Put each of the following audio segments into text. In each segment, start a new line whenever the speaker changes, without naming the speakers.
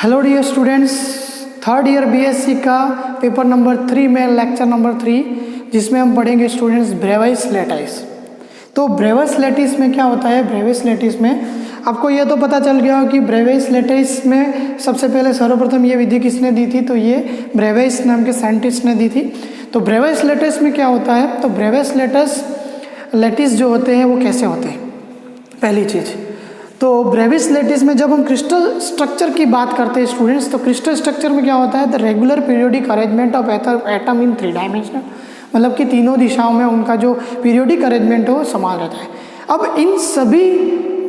Hello dear students, third year BSc का paper number 3 में lecture number 3 जिसमें हम पढ़ेंगे स्टूडेंट्स ब्रेविस लेटिस। तो ब्रेविस लेटिस में क्या होता है? ब्रेविस लेटिस में आपको यह तो पता चल गया हो कि ब्रेविस लेटिस में सबसे पहले सर्वप्रथम ये विधि किसने दी थी? तो ये ब्रेविस नाम के साइंटिस्ट ने दी थी। तो ब्रेविस लेटिस में क्या होता है? तो ब्रेविस लेटिस जो होते हैं वो कैसे होते हैं? पहली चीज़ तो ब्रेविस लेटिस में जब हम क्रिस्टल स्ट्रक्चर की बात करते हैं स्टूडेंट्स, तो क्रिस्टल स्ट्रक्चर में क्या होता है? The regular periodic arrangement of atom in 3 dimensional, मतलब कि तीनों दिशाओं में उनका जो पीरियोडिक अरेंजमेंट हो समान रहता है। अब इन सभी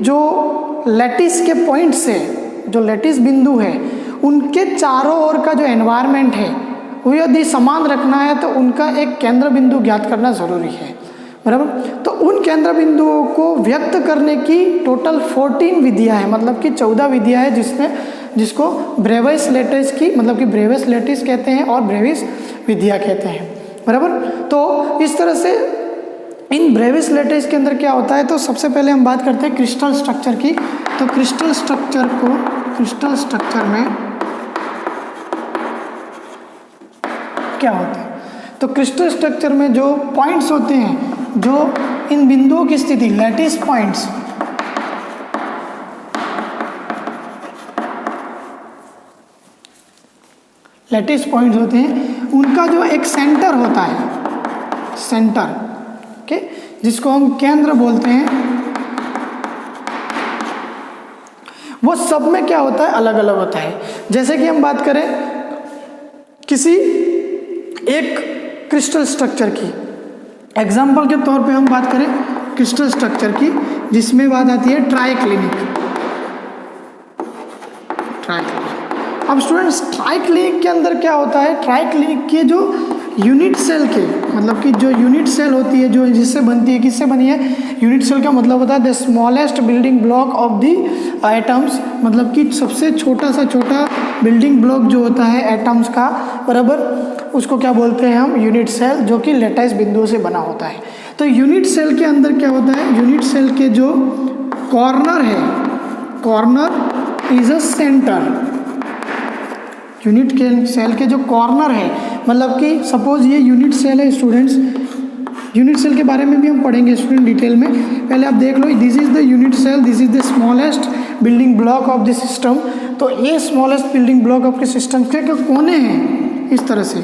जो लेटिस के पॉइंट्स है, जो लेटिस बिंदु है, उनके चारों ओर का जो एनवायरनमेंट है वो यदि समान रखना है तो उनका एक केंद्र बिंदु ज्ञात करना ज़रूरी है, बराबर। तो उन केंद्र बिंदुओं को व्यक्त करने की टोटल 14 विधियां हैं, मतलब कि 14 विधियां हैं जिसको ब्रेविस लेटिस की, मतलब कि ब्रेविस लेटिस कहते हैं और ब्रेविस विधियां कहते हैं, बराबर। तो इस तरह से इन ब्रेविस लेटिस के अंदर क्या होता है? तो सबसे पहले हम बात करते हैं क्रिस्टल स्ट्रक्चर की। तो क्रिस्टल स्ट्रक्चर में क्या होता है? तो क्रिस्टल स्ट्रक्चर में जो पॉइंट्स होते हैं, जो इन बिंदुओं की स्थिति, लेटिस पॉइंट्स, होते हैं, उनका जो एक सेंटर होता है, सेंटर, ओके, जिसको हम केंद्र बोलते हैं, वो सब में क्या होता है? अलग अलग होता है। जैसे कि हम बात करें किसी एक क्रिस्टल स्ट्रक्चर की, एग्जाम्पल के तौर पे हम बात करें क्रिस्टल स्ट्रक्चर की, जिसमें बात आती है ट्राइक्लिनिक। अब स्टूडेंट्स ट्राइक्लिनिक के अंदर क्या होता है? ट्राइक्लिनिक के जो यूनिट सेल के, मतलब कि जो यूनिट सेल होती है, जो जिससे बनती है, किससे बनी है? यूनिट सेल का मतलब होता है the smallest building block of the atoms, मतलब कि सबसे छोटा सा छोटा बिल्डिंग ब्लॉक जो होता है एटम्स का, बराबर, उसको क्या बोलते हैं हम? यूनिट सेल, जो कि लेटिस बिंदु से बना होता है। तो यूनिट सेल के अंदर क्या होता है? यूनिट सेल के जो कॉर्नर है, corner is a centre. Unit के सेल के जो कॉर्नर है, मतलब कि सपोज ये यूनिट सेल है स्टूडेंट्स, यूनिट सेल के बारे में भी हम पढ़ेंगे स्टूडेंट डिटेल में। पहले आप देख लो, this is the unit cell, this is the smallest building block of the system. तो ये smallest building block of the system के कोने हैं इस तरह से।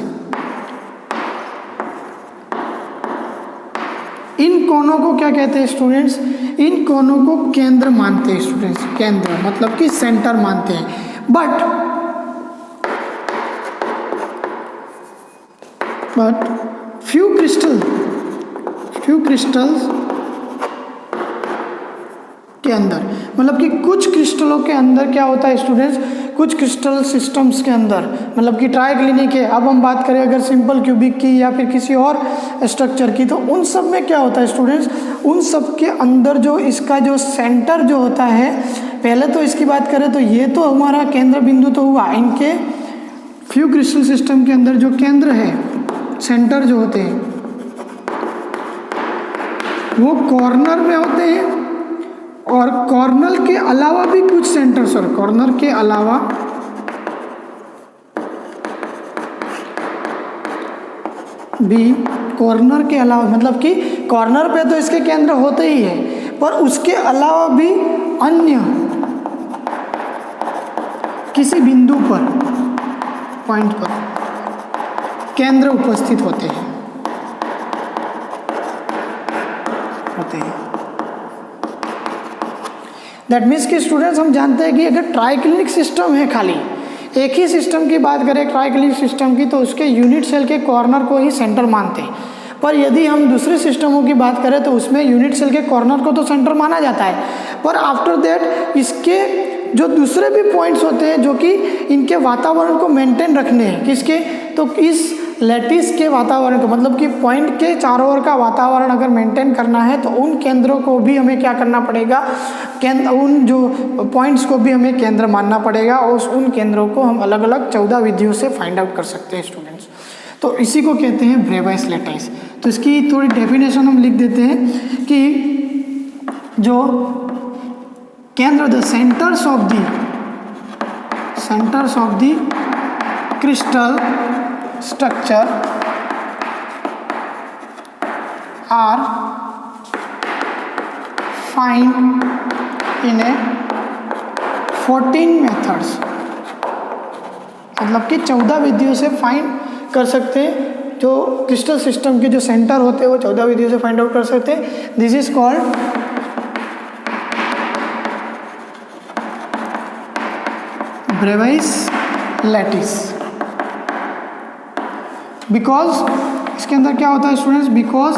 इन कोनों को क्या कहते हैं स्टूडेंट्स? इन कोनों को केंद्र मानते हैं स्टूडेंट्स, केंद्र मतलब कि सेंटर मानते हैं। बट फ्यू क्रिस्टल्स के अंदर, मतलब कि कुछ क्रिस्टलों के अंदर क्या होता है स्टूडेंट्स? कुछ क्रिस्टल सिस्टम्स के अंदर, मतलब कि ट्राइक्लिनिक है, अब हम बात करें अगर सिंपल क्यूबिक की या फिर किसी और स्ट्रक्चर की, तो उन सब में क्या होता है स्टूडेंट्स? उन सब के अंदर जो इसका जो सेंटर जो होता है, पहले तो इसकी बात करें तो ये तो हमारा केंद्र बिंदु तो हुआ। इनके फ्यू क्रिस्टल सिस्टम के अंदर जो केंद्र है, सेंटर जो होते हैं, वो कॉर्नर में होते हैं, और कॉर्नर के अलावा भी कुछ सेंटर्स, और कॉर्नर के अलावा भी, कॉर्नर के अलावा मतलब कि कॉर्नर पे तो इसके केंद्र होते ही है, पर उसके अलावा भी अन्य किसी बिंदु पर, पॉइंट पर केंद्र उपस्थित होते हैं। दैट मीन्स कि स्टूडेंट्स हम जानते हैं कि अगर ट्राइक्लिनिक सिस्टम है, खाली एक ही सिस्टम की बात करें ट्राइक्लिनिक सिस्टम की, तो उसके यूनिट सेल के कॉर्नर को ही सेंटर मानते हैं। पर यदि हम दूसरे सिस्टमों की बात करें तो उसमें यूनिट सेल के कॉर्नर को तो सेंटर माना जाता है, पर आफ्टर दैट इसके जो दूसरे भी पॉइंट्स होते हैं जो कि इनके वातावरण को मेंटेन रखने हैं, किसके? तो इस लेटिस के वातावरण को, मतलब कि पॉइंट के चारों ओर का वातावरण अगर मेंटेन करना है तो उन केंद्रों को भी हमें क्या करना पड़ेगा? उन जो पॉइंट्स को भी हमें केंद्र मानना पड़ेगा, और उन केंद्रों को हम अलग अलग 14 विधियों से फाइंड आउट कर सकते हैं स्टूडेंट्स। तो इसी को कहते हैं ब्रेविस लेटिस। तो इसकी थोड़ी डेफिनेशन हम लिख देते हैं कि जो केंद्र, the centres of the centres of the crystal structure are find in a 14 methods, मतलब कि 14 विधियों से फाइंड कर सकते हैं। जो क्रिस्टल सिस्टम के जो सेंटर होते हैं वो 14 विधियों से फाइंड आउट कर सकते हैं। This is called Bravais lattice. Because इसके अंदर क्या होता है students, because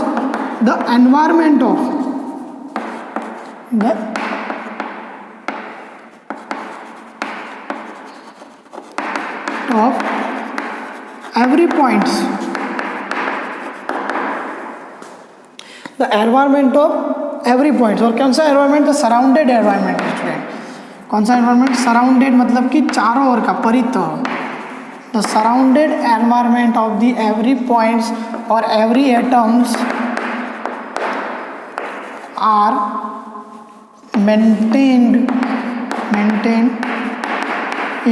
the environment of every points, the environment of every points, और कौन सा environment, the surrounded environment student. कौन सा environment, surrounded मतलब कि चारों ओर का, परित, the surrounded environment of the every points or every atoms are maintained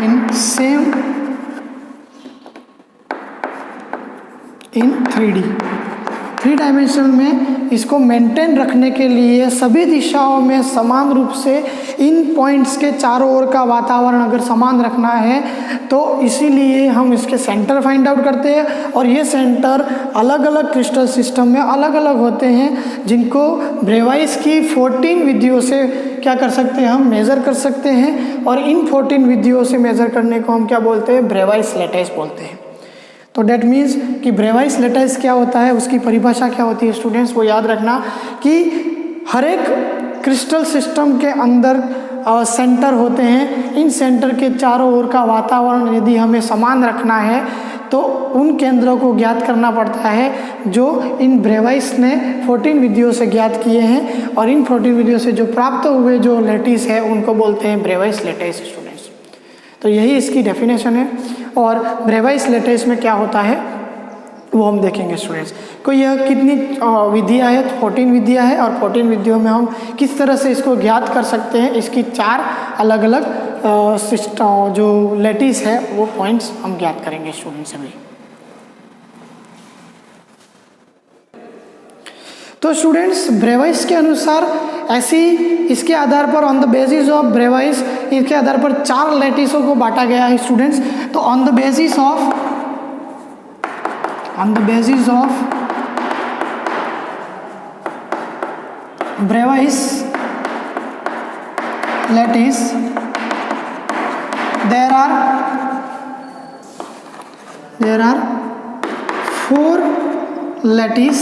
in same in 3D, 3 dimension में इसको मेंटेन रखने के लिए सभी दिशाओं में समान रूप से इन पॉइंट्स के चारों ओर का वातावरण अगर समान रखना है तो इसीलिए हम इसके सेंटर फाइंड आउट करते हैं। और ये सेंटर अलग अलग क्रिस्टल सिस्टम में अलग अलग होते हैं, जिनको ब्रेवाइस की 14 विधियों से क्या कर सकते हैं, हम मेज़र कर सकते हैं। और इन 14 विधियों से मेज़र करने को हम क्या बोलते हैं, ब्रेवाइस लैटिस बोलते हैं। तो डेट मीन्स कि ब्रेवाइस लैटिस क्या होता है, उसकी परिभाषा क्या होती है स्टूडेंट्स, वो याद रखना कि हर एक क्रिस्टल सिस्टम के अंदर सेंटर होते हैं। इन सेंटर के चारों ओर का वातावरण यदि हमें समान रखना है तो उन केंद्रों को ज्ञात करना पड़ता है जो इन ब्रेवाइस ने 14 विधियों से ज्ञात किए हैं। और इन 14 विधियों से जो प्राप्त हुए जो लैटिस है उनको बोलते हैं ब्रेवाइस लैटिस स्टूडेंट्स। तो यही इसकी डेफिनेशन है। और ब्रेवाइस लैटिस में क्या होता है वो हम देखेंगे स्टूडेंट्स। कोई यह कितनी विधियाँ है, 14 विधियाँ है, और 14 विधियों में हम किस तरह से इसको ज्ञात कर सकते हैं, इसकी 4 अलग अलग सिस्टम जो लैटिस है वो पॉइंट्स हम ज्ञात करेंगे स्टूडेंट्स अभी। तो स्टूडेंट्स ब्रेवाइस के अनुसार ऐसी इसके आधार पर ऑन द बेसिस ऑफ ब्रेवाइस इसके आधार पर 4 लैटिसों को बांटा गया है स्टूडेंट्स। तो on the basis of Bravais lattice there are 4 lattice.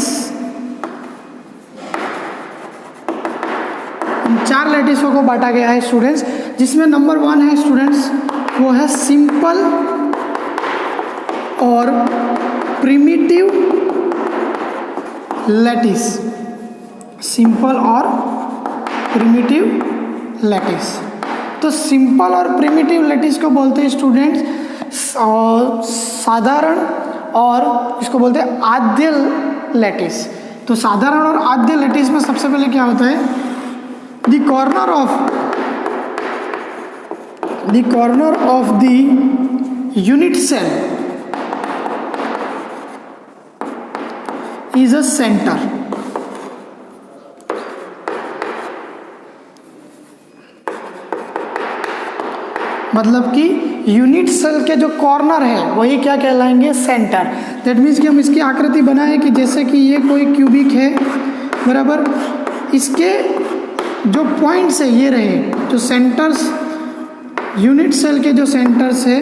4 लैटिसों को बांटा गया है स्टूडेंट्स, जिसमें नंबर 1 है स्टूडेंट्स वो है सिंपल और प्रिमिटिव लैटिस। सिंपल और प्रिमिटिव लैटिस। तो सिंपल और प्रिमिटिव लैटिस को बोलते हैं स्टूडेंट्स साधारण, और इसको बोलते हैं आद्य लैटिस। तो साधारण और आद्य लैटिस में सबसे पहले क्या होता है, the corner of the unit cell is a center। मतलब कि यूनिट सेल के जो कॉर्नर है वही क्या कहलाएंगे, सेंटर। दैट मीन्स कि हम इसकी आकृति बनाए कि जैसे कि ये कोई क्यूबिक है बराबर, इसके जो पॉइंट्स है ये रहे, जो सेंटर्स यूनिट सेल के जो सेंटर्स है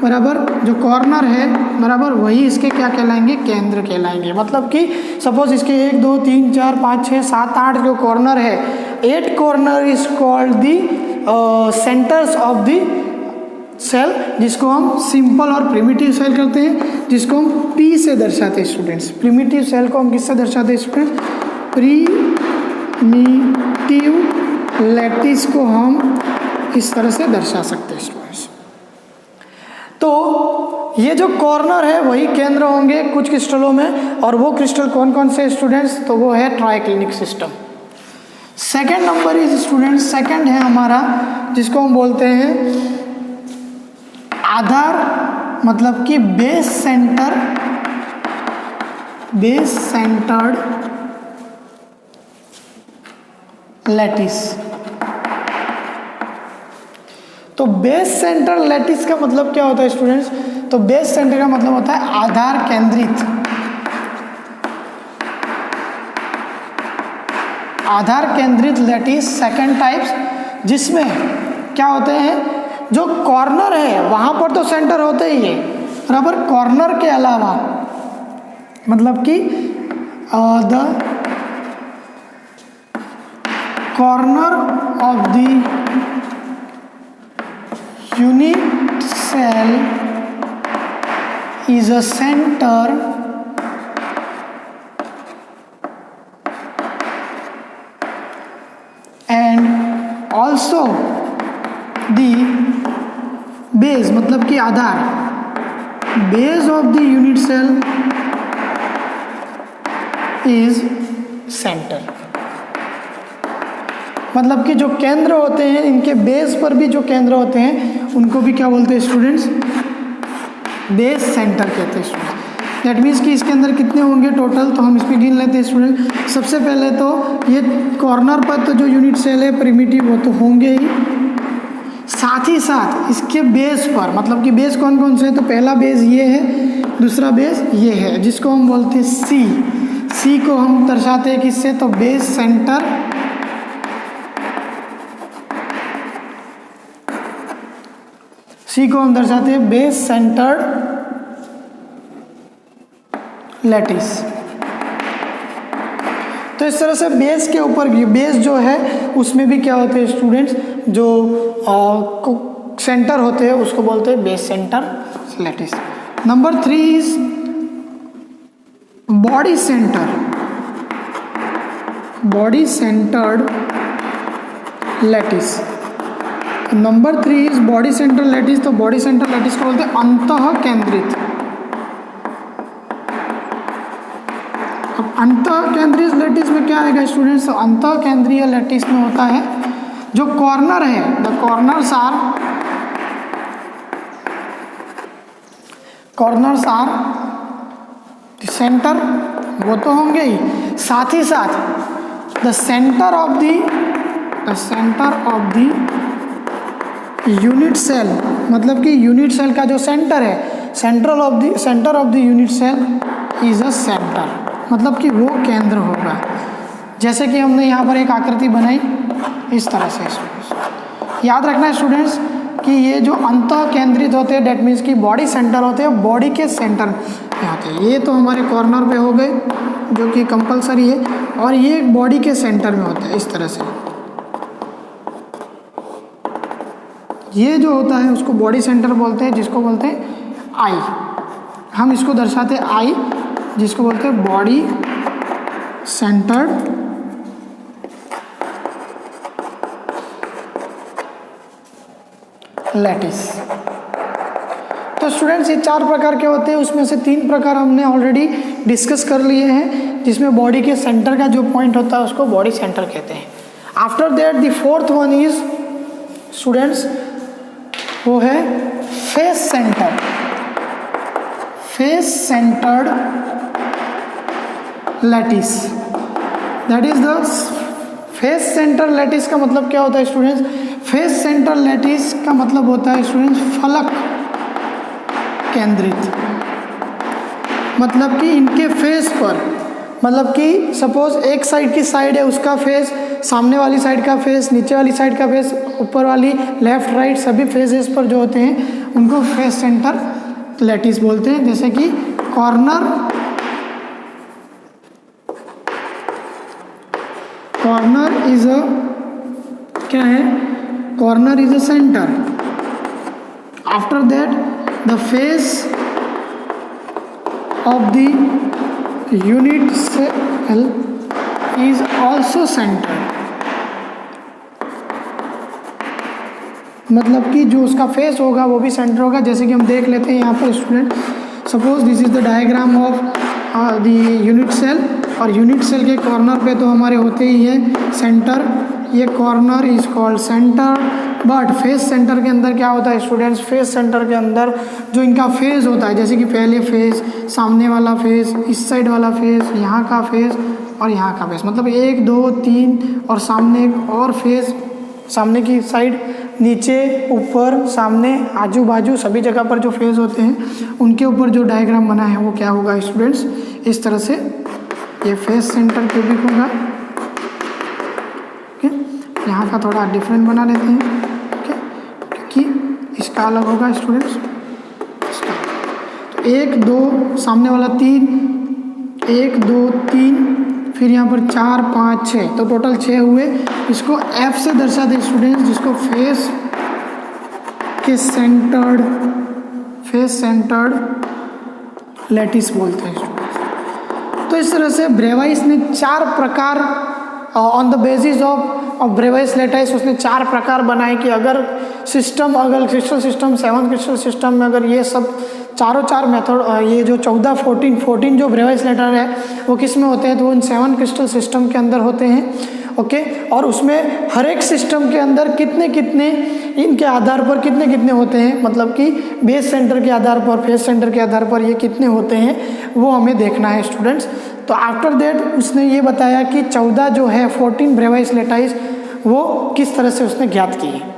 बराबर, जो कॉर्नर है बराबर, वही इसके क्या कहलाएंगे, केंद्र कहलाएंगे। मतलब कि सपोज इसके 1 2 3 4 5 6 7 8 जो कॉर्नर है, 8 corner is called the centres of the cell, जिसको हम सिंपल और प्रिमिटिव सेल करते हैं, जिसको हम P से दर्शाते हैं स्टूडेंट्स। प्रिमिटिव सेल को हम किससे दर्शाते हैं स्टूडेंट्स, प्रिमिटिव लैटिस को हम इस तरह से दर्शा सकते हैं स्टूडेंट्स। तो ये जो कॉर्नर है वही केंद्र होंगे कुछ क्रिस्टलों में, और वो क्रिस्टल कौन कौन से स्टूडेंट्स, तो वो है triclinic system. Second number is students, second है हमारा जिसको हम बोलते हैं आधार मतलब कि बेस सेंटर्ड लैटिस। तो बेस सेंटर लैटिस का मतलब क्या होता है स्टूडेंट्स? तो बेस सेंटर का मतलब होता है आधार केंद्रित लैटिस सेकंड टाइप्स, जिसमें क्या होते हैं, जो कॉर्नर है वहां पर तो सेंटर होते ही है, बराबर, कॉर्नर के अलावा मतलब कि the corner of the unit cell is a center and also the base मतलब कि आधार, base of the unit cell is center। मतलब कि जो केंद्र होते हैं, इनके बेस पर भी जो केंद्र होते हैं उनको भी क्या बोलते हैं स्टूडेंट्स? बेस सेंटर कहते हैं स्टूडेंट। दैट मीन्स कि इसके अंदर कितने होंगे टोटल, तो हम इसमें गिन लेते हैं स्टूडेंट। सबसे पहले तो ये कॉर्नर पर तो जो यूनिट सेल है प्रिमिटिव वो तो होंगे ही, साथ ही साथ इसके बेस पर, मतलब कि बेस कौन कौन से हैं, तो पहला बेस ये है, दूसरा बेस ये है, जिसको हम बोलते हैं सी को हम दर्शाते हैं किससे? तो बेस सेंटर सी को हम दर्शाते हैं बेस सेंटर्ड लैटिस। तो इस तरह से बेस के ऊपर भी, बेस जो है उसमें भी क्या होते हैं स्टूडेंट्स, जो सेंटर होते हैं उसको बोलते हैं base centre lattice. Number 3 is body centred lattice. Number 3 is body centre lattice. तो बॉडी सेंटर लैटिस को बोलते हैं अंतः केंद्रित। अब अंतः केंद्रित लैटिस में क्या आएगा स्टूडेंट्स? तो अंतः केंद्रीय लैटिस में होता है जो कॉर्नर है, the corners are the centre, वो तो होंगे ही, साथ ही साथ the centre of the unit cell, मतलब कि यूनिट सेल का जो सेंटर है, centre of the unit cell is a centre, मतलब कि वो केंद्र होगा। जैसे कि हमने यहाँ पर एक आकृति बनाई इस तरह से। याद रखना है स्टूडेंट्स कि ये जो अंतः केंद्रित होते हैं, डेट मीन्स कि बॉडी सेंटर होते हैं, बॉडी के सेंटर में होते हैं। ये तो हमारे कॉर्नर पे हो गए जो कि कंपलसरी है, और ये बॉडी के सेंटर में होता है इस तरह से। ये जो होता है उसको बॉडी सेंटर बोलते हैं, जिसको बोलते हैं आई। हम इसको दर्शाते हैं आई, जिसको बोलते हैं बॉडी सेंटर्ड लैटिस। तो स्टूडेंट्स ये 4 प्रकार के होते हैं, उसमें से 3 प्रकार हमने ऑलरेडी डिस्कस कर लिए हैं, जिसमें बॉडी के सेंटर का जो पॉइंट होता है उसको बॉडी सेंटर कहते हैं। After that the 4th one is students, वो है face centred lattice. That is the face centre lattice का मतलब क्या होता है स्टूडेंट्स? फेस सेंटर लैटिस का मतलब होता है स्टूडेंट्स फलक केंद्रित, मतलब कि इनके फेस पर, मतलब कि सपोज एक साइड की साइड है, उसका फेस, सामने वाली साइड का फेस, नीचे वाली साइड का फेस, ऊपर वाली लेफ्ट राइट सभी फेसेस पर जो होते हैं उनको फेस सेंटर लैटिस बोलते हैं। जैसे कि कॉर्नर इज अ क्या है? Corner is a centre. After that the face of the unit cell is also centre, मतलब कि जो उसका फेस होगा वो भी सेंटर होगा। जैसे कि हम देख लेते हैं यहाँ पर student, suppose this is the diagram of the unit cell, और यूनिट सेल के कॉर्नर पे तो हमारे होते ही है सेंटर। ये corner is called centre, but face centre के अंदर क्या होता है स्टूडेंट्स, फेस सेंटर के अंदर जो इनका फेस होता है, जैसे कि पहले फेस, सामने वाला फेस, इस साइड वाला फेस, यहाँ का फेस और यहाँ का फेस, मतलब 1 2 3 और सामने एक और फेस, सामने की साइड, नीचे, ऊपर, सामने, आजू बाजू सभी जगह पर जो फेस होते हैं उनके ऊपर जो डायग्राम बना है वो क्या होगा स्टूडेंट्स, इस तरह से ये फेस सेंटर क्यूबिक होगा। ओके, यहाँ का थोड़ा डिफरेंट बना लेते हैं, ओके, क्योंकि इसका अलग होगा स्टूडेंट्स, इसका तो 1 2 सामने वाला 3, 1 2 3, फिर यहाँ पर 4 5 6, तो टोटल 6 हुए। इसको F से दर्शाते हैं स्टूडेंट्स, जिसको फेस सेंटर्ड लैटिस बोलते हैं स्टूडेंट्स। तो इस तरह से ब्रेवाइस ने 4 प्रकार, on the basis of Bravais lattice उसने 4 प्रकार बनाए कि अगर क्रिस्टल सिस्टम 7 क्रिस्टल सिस्टम में अगर ये सब चार मेथड, ये जो 14 जो ब्रेवाइस लेटर है वो किस में होते हैं, तो उन 7 क्रिस्टल सिस्टम के अंदर होते हैं। ओके, और उसमें हर एक सिस्टम के अंदर कितने इनके आधार पर कितने होते हैं, मतलब कि बेस सेंटर के आधार पर, फेस सेंटर के आधार पर ये कितने होते हैं वो हमें देखना है स्टूडेंट्स। तो आफ्टर दैट उसने ये बताया कि 14 जो है 14 ब्रेवाइस लेटाइस वो किस तरह से उसने ज्ञात की है।